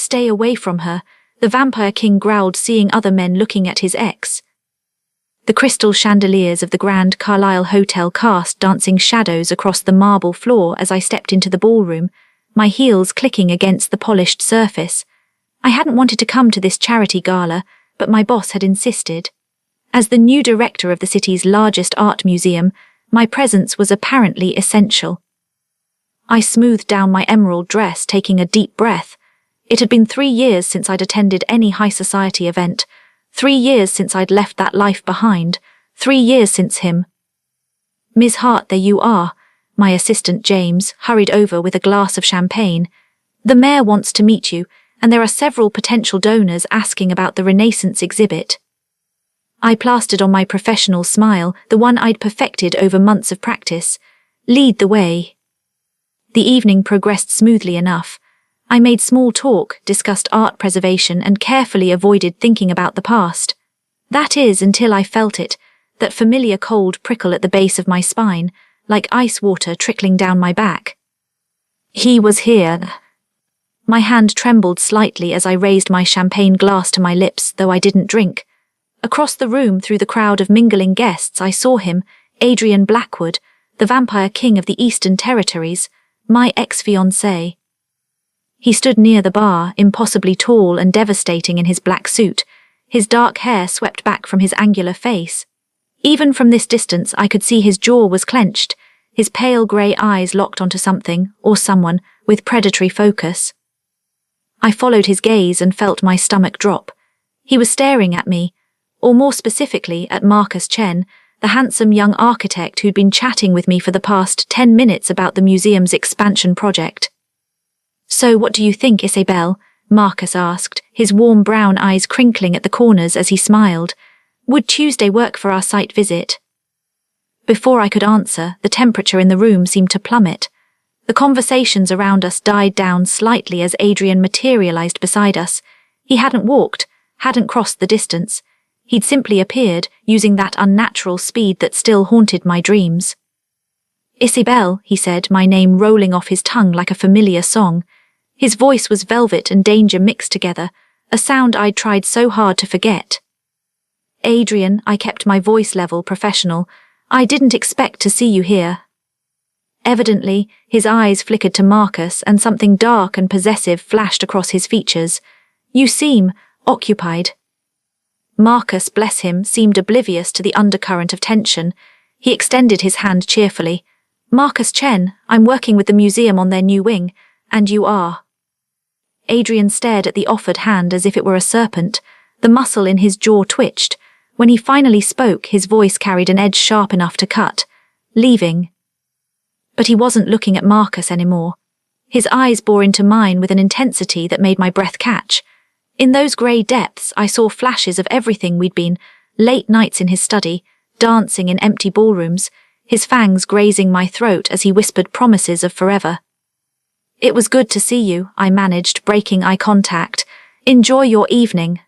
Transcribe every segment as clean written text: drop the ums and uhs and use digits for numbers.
Stay away from her, the Vampire King growled, seeing other men looking at his ex. The crystal chandeliers of the Grand Carlisle Hotel cast dancing shadows across the marble floor as I stepped into the ballroom, my heels clicking against the polished surface. I hadn't wanted to come to this charity gala, but my boss had insisted. As the new director of the city's largest art museum, my presence was apparently essential. I smoothed down my emerald dress, taking a deep breath. It had been 3 years since I'd attended any high society event, 3 years since I'd left that life behind, 3 years since him. Ms. Hart, there you are. My assistant James hurried over with a glass of champagne. The mayor wants to meet you, and there are several potential donors asking about the Renaissance exhibit. I plastered on my professional smile, the one I'd perfected over months of practice. Lead the way. The evening progressed smoothly enough. I made small talk, discussed art preservation, and carefully avoided thinking about the past. That is, until I felt it, that familiar cold prickle at the base of my spine, like ice water trickling down my back. He was here. My hand trembled slightly as I raised my champagne glass to my lips, though I didn't drink. Across the room, through the crowd of mingling guests, I saw him, Adrian Blackwood, the Vampire King of the Eastern Territories, my ex-fiancé. He stood near the bar, impossibly tall and devastating in his black suit, his dark hair swept back from his angular face. Even from this distance I could see his jaw was clenched, his pale grey eyes locked onto something, or someone, with predatory focus. I followed his gaze and felt my stomach drop. He was staring at me, or more specifically at Marcus Chen, the handsome young architect who'd been chatting with me for the past 10 minutes about the museum's expansion project. So what do you think, Isabel? Marcus asked, his warm brown eyes crinkling at the corners as he smiled. Would Tuesday work for our site visit? Before I could answer, the temperature in the room seemed to plummet. The conversations around us died down slightly as Adrian materialized beside us. He hadn't walked, hadn't crossed the distance. He'd simply appeared, using that unnatural speed that still haunted my dreams. Isabel, he said, my name rolling off his tongue like a familiar song. His voice was velvet and danger mixed together, a sound I'd tried so hard to forget. Adrian, I kept my voice level professional. I didn't expect to see you here. Evidently, his eyes flickered to Marcus and something dark and possessive flashed across his features. You seem occupied. Marcus, bless him, seemed oblivious to the undercurrent of tension. He extended his hand cheerfully. Marcus Chen, I'm working with the museum on their new wing, and you are. Adrian stared at the offered hand as if it were a serpent. The muscle in his jaw twitched. When he finally spoke, his voice carried an edge sharp enough to cut. Leaving. But he wasn't looking at Marcus anymore. His eyes bore into mine with an intensity that made my breath catch. In those grey depths, I saw flashes of everything we'd been, late nights in his study, dancing in empty ballrooms, his fangs grazing my throat as he whispered promises of forever. It was good to see you, I managed, breaking eye contact. Enjoy your evening.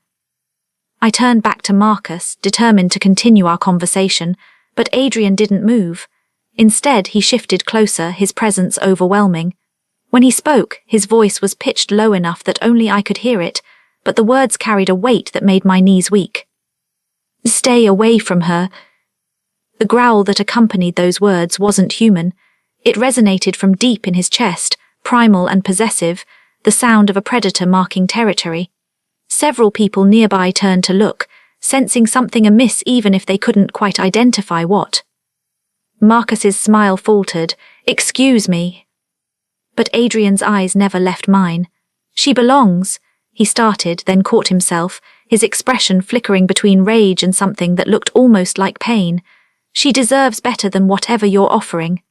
I turned back to Marcus, determined to continue our conversation, but Adrian didn't move. Instead, he shifted closer, his presence overwhelming. When he spoke, his voice was pitched low enough that only I could hear it, but the words carried a weight that made my knees weak. Stay away from her. The growl that accompanied those words wasn't human. It resonated from deep in his chest, primal and possessive, the sound of a predator marking territory. Several people nearby turned to look, sensing something amiss even if they couldn't quite identify what. Marcus's smile faltered. Excuse me. But Adrian's eyes never left mine. She belongs, he started, then caught himself, his expression flickering between rage and something that looked almost like pain. She deserves better than whatever you're offering.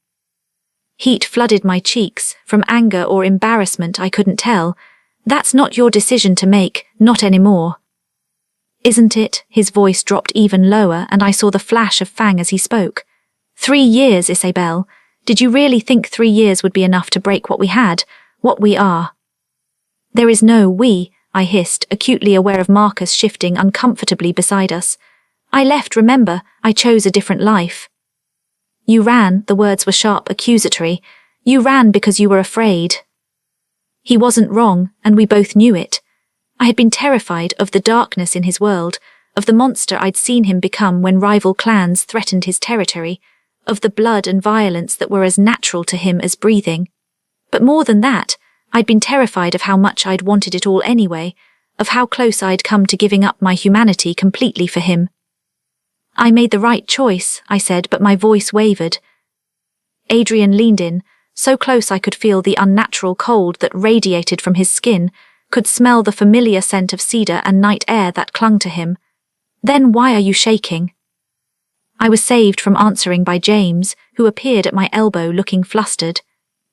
Heat flooded my cheeks, from anger or embarrassment I couldn't tell. That's not your decision to make, not anymore. Isn't it? His voice dropped even lower and I saw the flash of fang as he spoke. 3 years, Isabel. Did you really think 3 years would be enough to break what we had, what we are? There is no we, I hissed, acutely aware of Marcus shifting uncomfortably beside us. I left, remember, I chose a different life. You ran, the words were sharp, accusatory. You ran because you were afraid. He wasn't wrong, and we both knew it. I had been terrified of the darkness in his world, of the monster I'd seen him become when rival clans threatened his territory, of the blood and violence that were as natural to him as breathing. But more than that, I'd been terrified of how much I'd wanted it all anyway, of how close I'd come to giving up my humanity completely for him. "I made the right choice," I said, but my voice wavered. Adrian leaned in, so close I could feel the unnatural cold that radiated from his skin, could smell the familiar scent of cedar and night air that clung to him. "Then why are you shaking?" I was saved from answering by James, who appeared at my elbow looking flustered.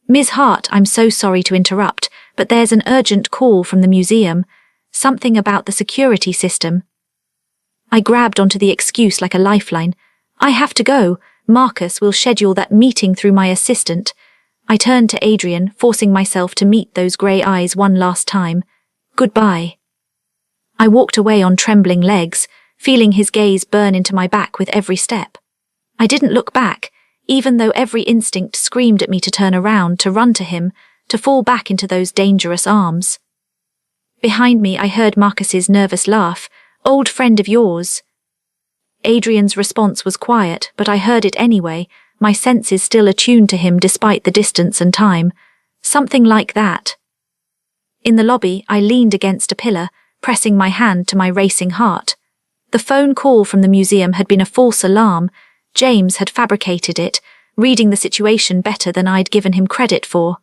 "Ms. Hart, I'm so sorry to interrupt, but there's an urgent call from the museum, something about the security system." I grabbed onto the excuse like a lifeline. "I have to go. Marcus will schedule that meeting through my assistant." I turned to Adrian, forcing myself to meet those grey eyes one last time. "Goodbye." I walked away on trembling legs, feeling his gaze burn into my back with every step. I didn't look back, even though every instinct screamed at me to turn around, to run to him, to fall back into those dangerous arms. Behind me I heard Marcus's nervous laugh. "Old friend of yours." Adrian's response was quiet, but I heard it anyway, my senses still attuned to him despite the distance and time. Something like that. In the lobby, I leaned against a pillar, pressing my hand to my racing heart. The phone call from the museum had been a false alarm. James had fabricated it, reading the situation better than I'd given him credit for.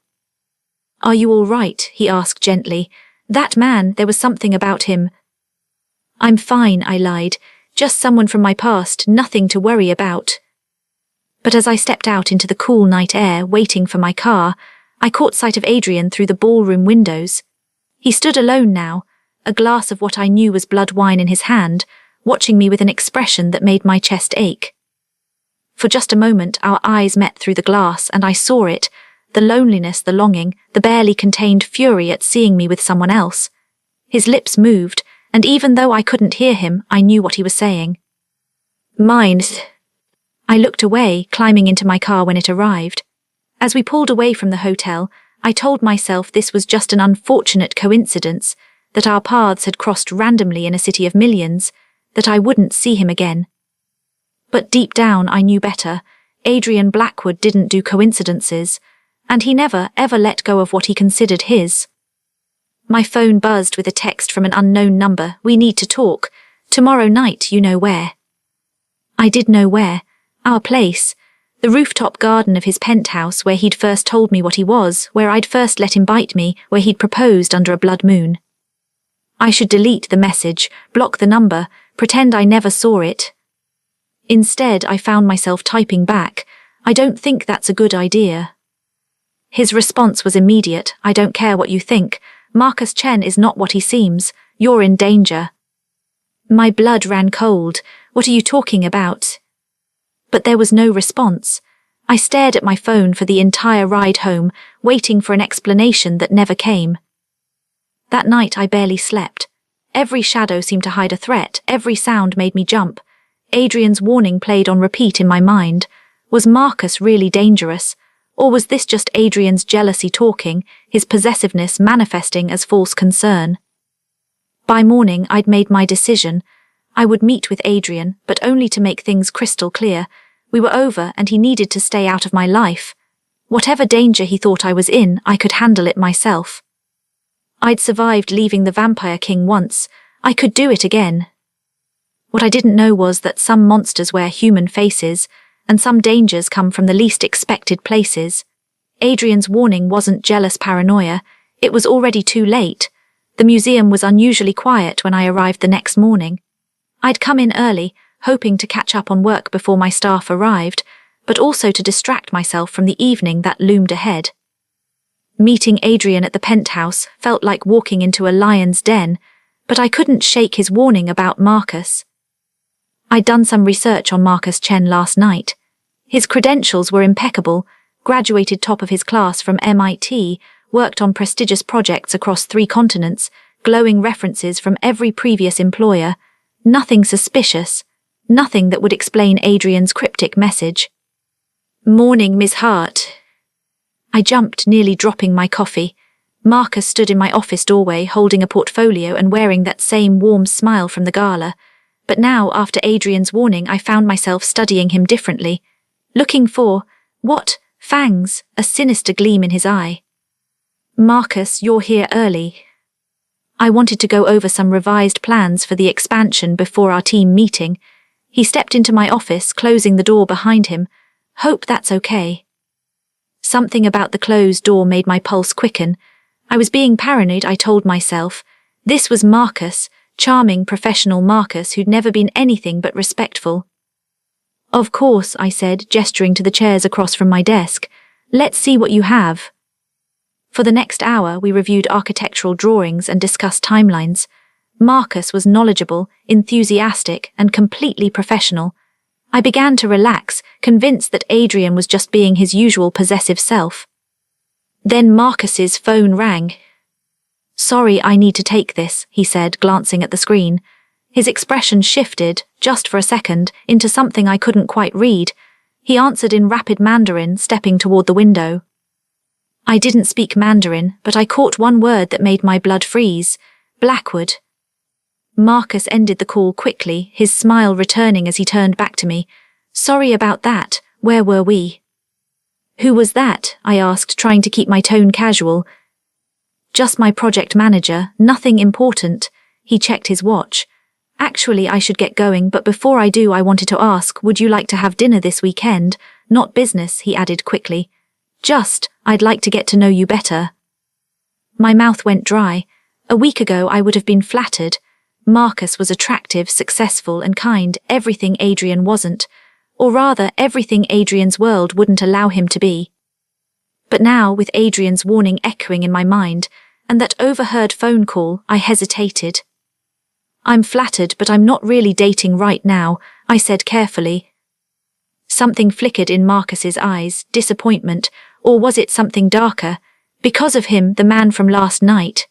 "Are you all right?" he asked gently. "That man, there was something about him." "I'm fine," I lied. "Just someone from my past, nothing to worry about." But as I stepped out into the cool night air, waiting for my car, I caught sight of Adrian through the ballroom windows. He stood alone now, a glass of what I knew was blood wine in his hand, watching me with an expression that made my chest ache. For just a moment our eyes met through the glass, and I saw it, the loneliness, the longing, the barely contained fury at seeing me with someone else. His lips moved, and even though I couldn't hear him, I knew what he was saying. "Mine." I looked away, climbing into my car when it arrived. As we pulled away from the hotel, I told myself this was just an unfortunate coincidence, that our paths had crossed randomly in a city of millions, that I wouldn't see him again. But deep down I knew better. Adrian Blackwood didn't do coincidences, and he never, ever let go of what he considered his. My phone buzzed with a text from an unknown number. "We need to talk. Tomorrow night, you know where." I did know where. Our place. The rooftop garden of his penthouse, where he'd first told me what he was, where I'd first let him bite me, where he'd proposed under a blood moon. I should delete the message, block the number, pretend I never saw it. Instead, I found myself typing back, "I don't think that's a good idea." His response was immediate. "I don't care what you think. Marcus Chen is not what he seems. You're in danger." My blood ran cold. "What are you talking about?" But there was no response. I stared at my phone for the entire ride home, waiting for an explanation that never came. That night I barely slept. Every shadow seemed to hide a threat, every sound made me jump. Adrian's warning played on repeat in my mind. Was Marcus really dangerous? Or was this just Adrian's jealousy talking, his possessiveness manifesting as false concern? By morning I'd made my decision. I would meet with Adrian, but only to make things crystal clear. We were over and he needed to stay out of my life. Whatever danger he thought I was in, I could handle it myself. I'd survived leaving the Vampire King once. I could do it again. What I didn't know was that some monsters wear human faces, and some dangers come from the least expected places. Adrian's warning wasn't jealous paranoia. It was already too late. The museum was unusually quiet when I arrived the next morning. I'd come in early, hoping to catch up on work before my staff arrived, but also to distract myself from the evening that loomed ahead. Meeting Adrian at the penthouse felt like walking into a lion's den, but I couldn't shake his warning about Marcus. I'd done some research on Marcus Chen last night. His credentials were impeccable, graduated top of his class from MIT, worked on prestigious projects across 3 continents, glowing references from every previous employer. Nothing suspicious, nothing that would explain Adrian's cryptic message. "Morning, Miss Hart." I jumped, nearly dropping my coffee. Marcus stood in my office doorway holding a portfolio and wearing that same warm smile from the gala, but now, after Adrian's warning, I found myself studying him differently, looking for, what, fangs, a sinister gleam in his eye. Marcus, you're here early. I wanted to go over some revised plans for the expansion before our team meeting. He stepped into my office, closing the door behind him. Hope that's okay. Something about the closed door made my pulse quicken. I was being paranoid, I told myself. This was Marcus, charming professional Marcus who'd never been anything but respectful. Of course, I said, gesturing to the chairs across from my desk. Let's see what you have. For the next hour, we reviewed architectural drawings and discussed timelines. Marcus was knowledgeable, enthusiastic, and completely professional. I began to relax, convinced that Adrian was just being his usual possessive self. Then Marcus's phone rang. Sorry, I need to take this, he said, glancing at the screen. His expression shifted, just for a second, into something I couldn't quite read. He answered in rapid Mandarin, stepping toward the window. I didn't speak Mandarin, but I caught one word that made my blood freeze. Blackwood. Marcus ended the call quickly, his smile returning as he turned back to me. Sorry about that, where were we? Who was that? I asked, trying to keep my tone casual. Just my project manager, nothing important. He checked his watch. Actually, I should get going, but before I do, I wanted to ask, would you like to have dinner this weekend? Not business, he added quickly. Just, I'd like to get to know you better. My mouth went dry. A week ago, I would have been flattered. Marcus was attractive, successful, and kind, everything Adrian wasn't. Or rather, everything Adrian's world wouldn't allow him to be. But now, with Adrian's warning echoing in my mind, and that overheard phone call, I hesitated. I'm flattered, but I'm not really dating right now, I said carefully. Something flickered in Marcus's eyes, disappointment, or was it something darker? Because of him, the man from last night.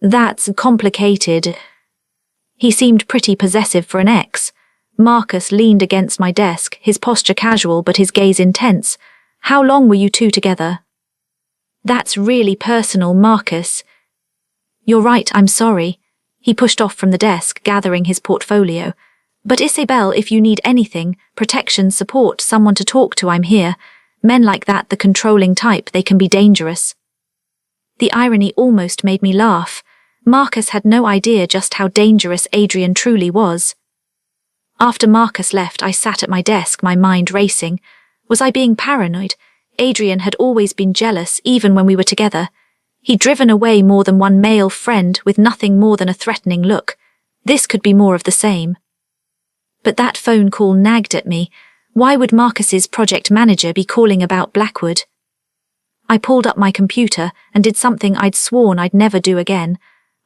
That's complicated. He seemed pretty possessive for an ex. Marcus leaned against my desk, his posture casual but his gaze intense. How long were you two together? That's really personal, Marcus. You're right, I'm sorry. He pushed off from the desk, gathering his portfolio. But Isabel, if you need anything, protection, support, someone to talk to, I'm here. Men like that, the controlling type, they can be dangerous. The irony almost made me laugh. Marcus had no idea just how dangerous Adrian truly was. After Marcus left, I sat at my desk, my mind racing. Was I being paranoid? Adrian had always been jealous, even when we were together. He'd driven away more than one male friend with nothing more than a threatening look. This could be more of the same. But that phone call nagged at me. Why would Marcus's project manager be calling about Blackwood? I pulled up my computer and did something I'd sworn I'd never do again.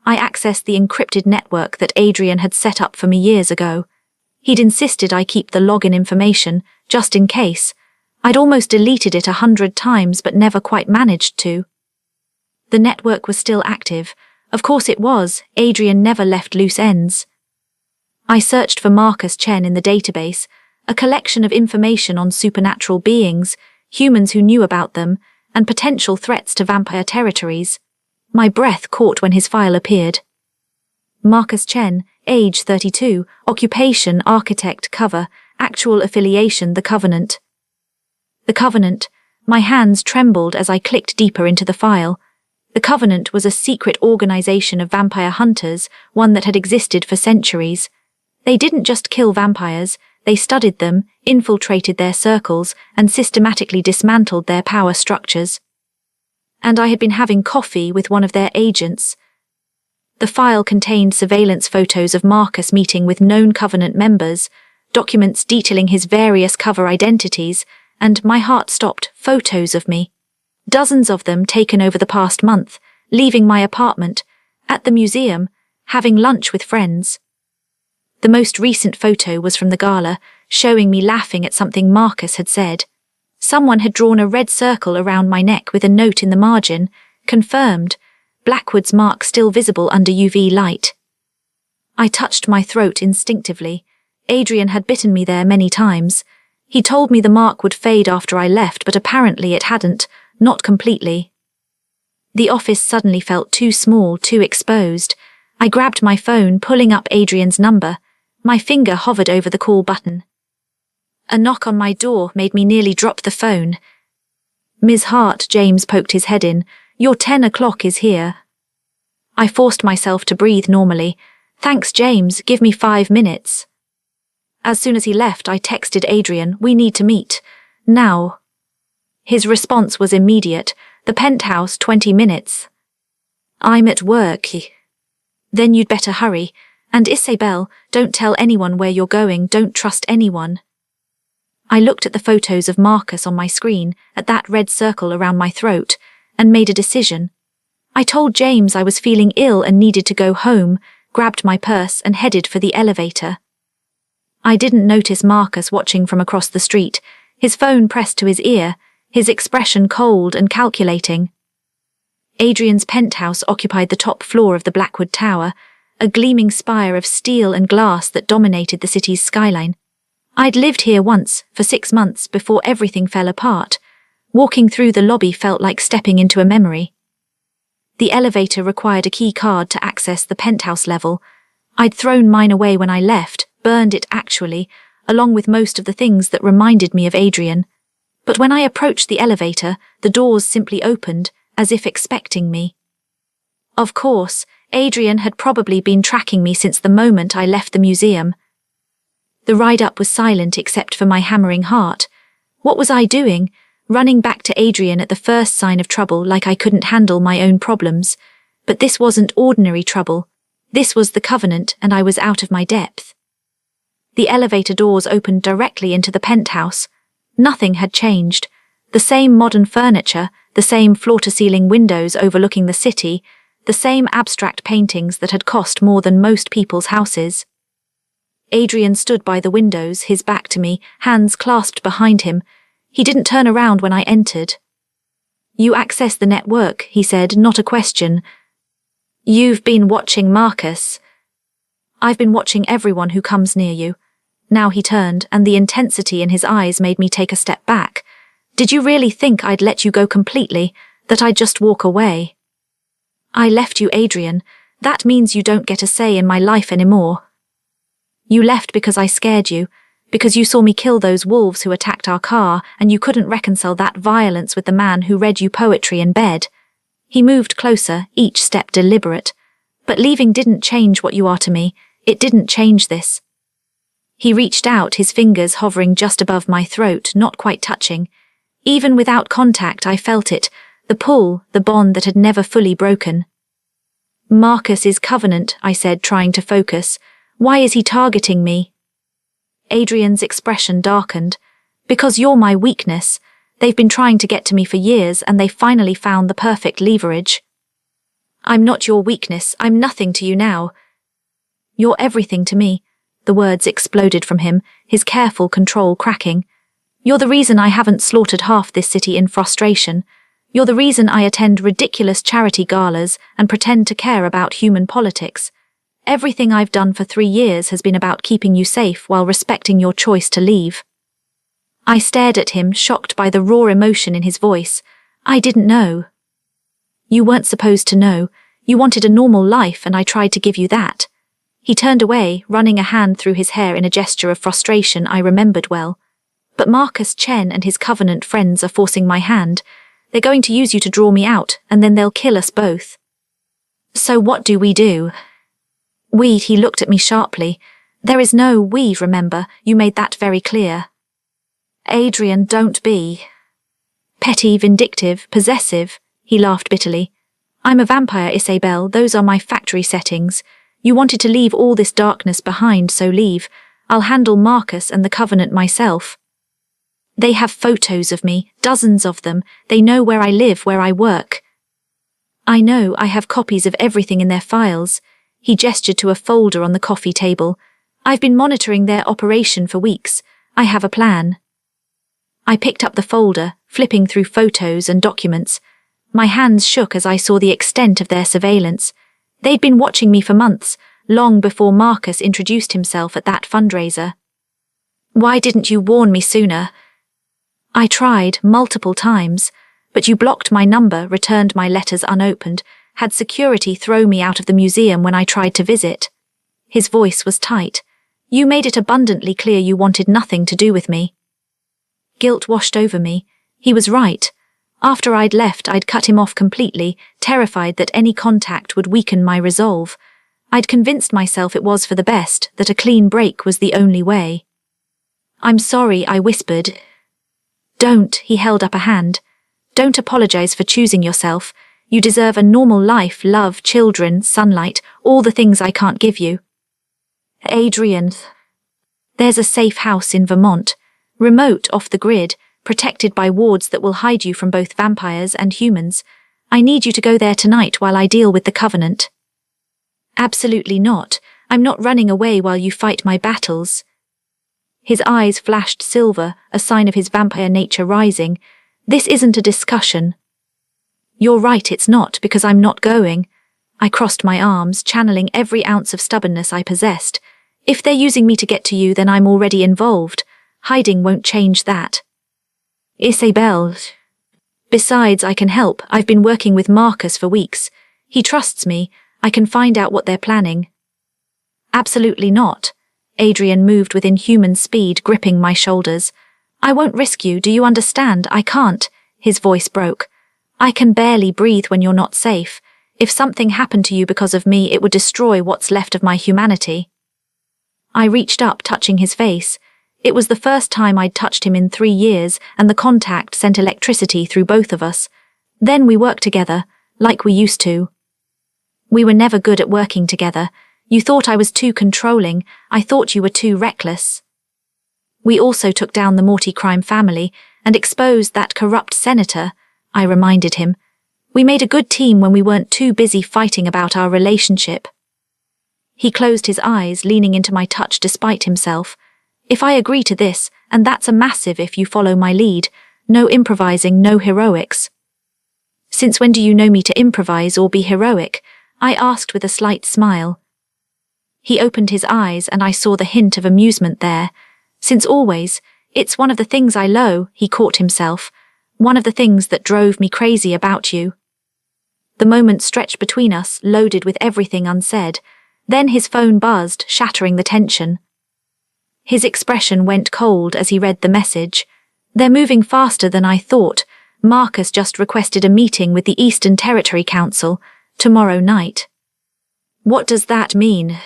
I accessed the encrypted network that Adrian had set up for me years ago. He'd insisted I keep the login information, just in case. I'd almost deleted it 100 times but never quite managed to. The network was still active. Of course it was. Adrian never left loose ends. I searched for Marcus Chen in the database, a collection of information on supernatural beings, humans who knew about them, and potential threats to vampire territories. My breath caught when his file appeared. Marcus Chen, age 32, occupation architect, cover, actual affiliation the Covenant. The Covenant. My hands trembled as I clicked deeper into the file. The Covenant was a secret organization of vampire hunters, one that had existed for centuries. They didn't just kill vampires, they studied them, infiltrated their circles, and systematically dismantled their power structures. And I had been having coffee with one of their agents. The file contained surveillance photos of Marcus meeting with known Covenant members, documents detailing his various cover identities, and my heart stopped. Photos of me. Dozens of them taken over the past month, leaving my apartment, at the museum, having lunch with friends. The most recent photo was from the gala, showing me laughing at something Marcus had said. Someone had drawn a red circle around my neck with a note in the margin, confirmed, Blackwood's mark still visible under UV light. I touched my throat instinctively. Adrian had bitten me there many times. He told me the mark would fade after I left, but apparently it hadn't, not completely. The office suddenly felt too small, too exposed. I grabbed my phone, pulling up Adrian's number. My finger hovered over the call button. A knock on my door made me nearly drop the phone. "Ms. Hart," James poked his head in. "Your 10 o'clock is here." I forced myself to breathe normally. "Thanks, James, give me 5 minutes." As soon as he left, I texted Adrian, "We need to meet. Now." His response was immediate. "The penthouse, 20 minutes. I'm at work." "Then you'd better hurry. And Isabel, don't tell anyone where you're going, don't trust anyone." I looked at the photos of Marcus on my screen, at that red circle around my throat, and made a decision. I told James I was feeling ill and needed to go home, grabbed my purse and headed for the elevator. I didn't notice Marcus watching from across the street, his phone pressed to his ear, his expression cold and calculating. Adrian's penthouse occupied the top floor of the Blackwood Tower, a gleaming spire of steel and glass that dominated the city's skyline. I'd lived here once, for 6 months, before everything fell apart. Walking through the lobby felt like stepping into a memory. The elevator required a key card to access the penthouse level. I'd thrown mine away when I left, burned it actually, along with most of the things that reminded me of Adrian. But when I approached the elevator, the doors simply opened, as if expecting me. Of course, Adrian had probably been tracking me since the moment I left the museum. The ride up was silent except for my hammering heart. What was I doing? Running back to Adrian at the first sign of trouble like I couldn't handle my own problems. But this wasn't ordinary trouble. This was the Covenant, and I was out of my depth. The elevator doors opened directly into the penthouse. Nothing had changed. The same modern furniture, the same floor-to-ceiling windows overlooking the city, the same abstract paintings that had cost more than most people's houses. Adrian stood by the windows, his back to me, hands clasped behind him. He didn't turn around when I entered. "You access the network," he said, "not a question." "You've been watching Marcus." "I've been watching everyone who comes near you." Now he turned, and the intensity in his eyes made me take a step back. "Did you really think I'd let you go completely, that I'd just walk away?" "I left you, Adrian. That means you don't get a say in my life anymore." "You left because I scared you, because you saw me kill those wolves who attacked our car, and you couldn't reconcile that violence with the man who read you poetry in bed." He moved closer, each step deliberate. "But leaving didn't change what you are to me. It didn't change this." He reached out, his fingers hovering just above my throat, not quite touching. Even without contact, I felt it, the pull, the bond that had never fully broken. "Marcus's Covenant," I said, trying to focus. "Why is he targeting me?" Adrian's expression darkened. "Because you're my weakness. They've been trying to get to me for years, and they finally found the perfect leverage." "I'm not your weakness. I'm nothing to you now." "You're everything to me." The words exploded from him, his careful control cracking. "You're the reason I haven't slaughtered half this city in frustration. You're the reason I attend ridiculous charity galas and pretend to care about human politics. Everything I've done for 3 years has been about keeping you safe while respecting your choice to leave." I stared at him, shocked by the raw emotion in his voice. "I didn't know." "You weren't supposed to know. You wanted a normal life, and I tried to give you that." He turned away, running a hand through his hair in a gesture of frustration I remembered well. "But Marcus Chen and his Covenant friends are forcing my hand. They're going to use you to draw me out, and then they'll kill us both." "So what do we do?" "We," he looked at me sharply. "There is no we, remember, you made that very clear." "Adrian, don't be." "Petty, vindictive, possessive," he laughed bitterly. "I'm a vampire, Isabel, those are my factory settings. You wanted to leave all this darkness behind, so leave. I'll handle Marcus and the Covenant myself. They have photos of me, dozens of them. They know where I live, where I work." "I know, I have copies of everything in their files." He gestured to a folder on the coffee table. "I've been monitoring their operation for weeks. I have a plan." I picked up the folder, flipping through photos and documents. My hands shook as I saw the extent of their surveillance. They'd been watching me for months, long before Marcus introduced himself at that fundraiser. "Why didn't you warn me sooner?" "I tried, multiple times. But you blocked my number, returned my letters unopened, had security throw me out of the museum when I tried to visit. His voice was tight. You made it abundantly clear you wanted nothing to do with me. Guilt washed over me. He was right. After I'd left, I'd cut him off completely, terrified that any contact would weaken my resolve. I'd convinced myself it was for the best, that a clean break was the only way. I'm sorry, I whispered. Don't, he held up a hand. Don't apologize for choosing yourself. You deserve a normal life, love, children, sunlight, all the things I can't give you. Adrian. There's a safe house in Vermont, remote off the grid, protected by wards that will hide you from both vampires and humans. I need you to go there tonight while I deal with the Covenant. Absolutely not. I'm not running away while you fight my battles. His eyes flashed silver, a sign of his vampire nature rising. This isn't a discussion. You're right, it's not, because I'm not going. I crossed my arms, channeling every ounce of stubbornness I possessed. If they're using me to get to you, then I'm already involved. Hiding won't change that. Isabel. Besides, I can help. I've been working with Marcus for weeks. He trusts me. I can find out what they're planning. Absolutely not. Adrian moved with inhuman speed, gripping my shoulders. I won't risk you, do you understand? I can't. His voice broke. I can barely breathe when you're not safe. If something happened to you because of me, it would destroy what's left of my humanity. I reached up, touching his face. It was the first time I'd touched him in 3 years, and the contact sent electricity through both of us. Then we worked together, like we used to. We were never good at working together. You thought I was too controlling. I thought you were too reckless. We also took down the Morty crime family and exposed that corrupt senator, I reminded him. We made a good team when we weren't too busy fighting about our relationship. He closed his eyes, leaning into my touch despite himself. If I agree to this, and that's a massive if you follow my lead, no improvising, no heroics. Since when do you know me to improvise or be heroic? I asked with a slight smile. He opened his eyes and I saw the hint of amusement there. Since always, it's one of the things I loathe, he caught himself. One of the things that drove me crazy about you. The moment stretched between us, loaded with everything unsaid. Then his phone buzzed, shattering the tension. His expression went cold as he read the message. They're moving faster than I thought. Marcus just requested a meeting with the Eastern Territory Council tomorrow night. What does that mean?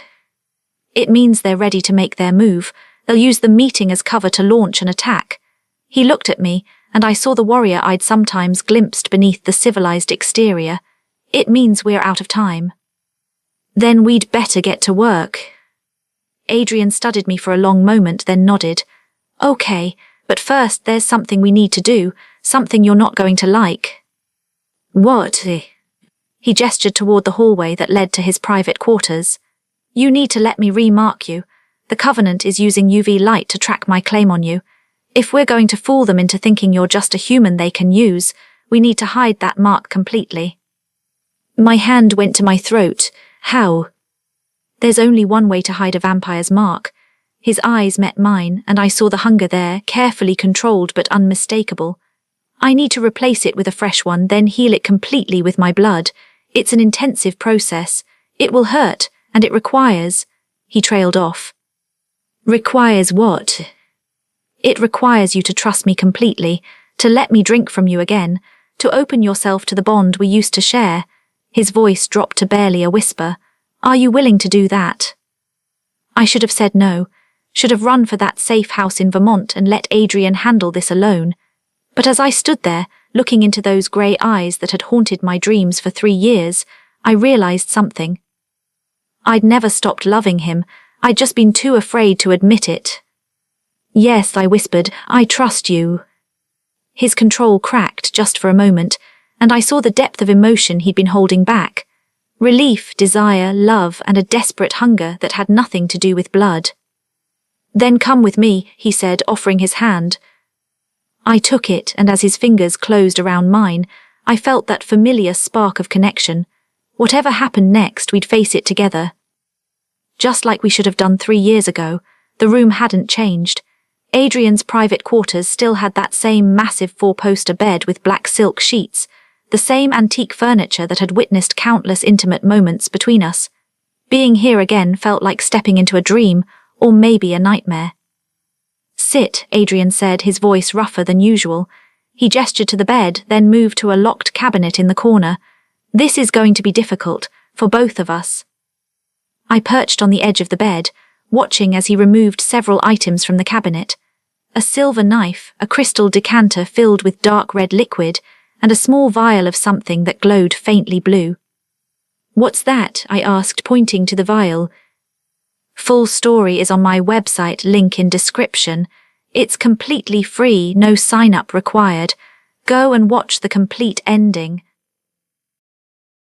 It means they're ready to make their move. They'll use the meeting as cover to launch an attack. He looked at me, and I saw the warrior I'd sometimes glimpsed beneath the civilized exterior. It means we're out of time. Then we'd better get to work. Adrian studied me for a long moment, then nodded. Okay, but first there's something we need to do, something you're not going to like. What? He gestured toward the hallway that led to his private quarters. You need to let me remark you. The Covenant is using UV light to track my claim on you. If we're going to fool them into thinking you're just a human they can use, we need to hide that mark completely. My hand went to my throat. How? There's only one way to hide a vampire's mark. His eyes met mine, and I saw the hunger there, carefully controlled but unmistakable. I need to replace it with a fresh one, then heal it completely with my blood. It's an intensive process. It will hurt, and it requires... He trailed off. Requires what? It requires you to trust me completely, to let me drink from you again, to open yourself to the bond we used to share. His voice dropped to barely a whisper. Are you willing to do that? I should have said no, should have run for that safe house in Vermont and let Adrian handle this alone. But as I stood there, looking into those grey eyes that had haunted my dreams for 3 years, I realized something. I'd never stopped loving him. I'd just been too afraid to admit it. Yes, I whispered, I trust you. His control cracked just for a moment, and I saw the depth of emotion he'd been holding back. Relief, desire, love, and a desperate hunger that had nothing to do with blood. Then come with me, he said, offering his hand. I took it, and as his fingers closed around mine, I felt that familiar spark of connection. Whatever happened next, we'd face it together. Just like we should have done 3 years ago, the room hadn't changed. Adrian's private quarters still had that same massive four-poster bed with black silk sheets, the same antique furniture that had witnessed countless intimate moments between us. Being here again felt like stepping into a dream, or maybe a nightmare. "Sit," Adrian said, his voice rougher than usual. He gestured to the bed, then moved to a locked cabinet in the corner. "This is going to be difficult, for both of us." I perched on the edge of the bed, watching as he removed several items from the cabinet. A silver knife, a crystal decanter filled with dark red liquid, and a small vial of something that glowed faintly blue. "What's that?" I asked, pointing to the vial. "Full story is on my website, link in description. It's completely free, no sign-up required. Go and watch the complete ending."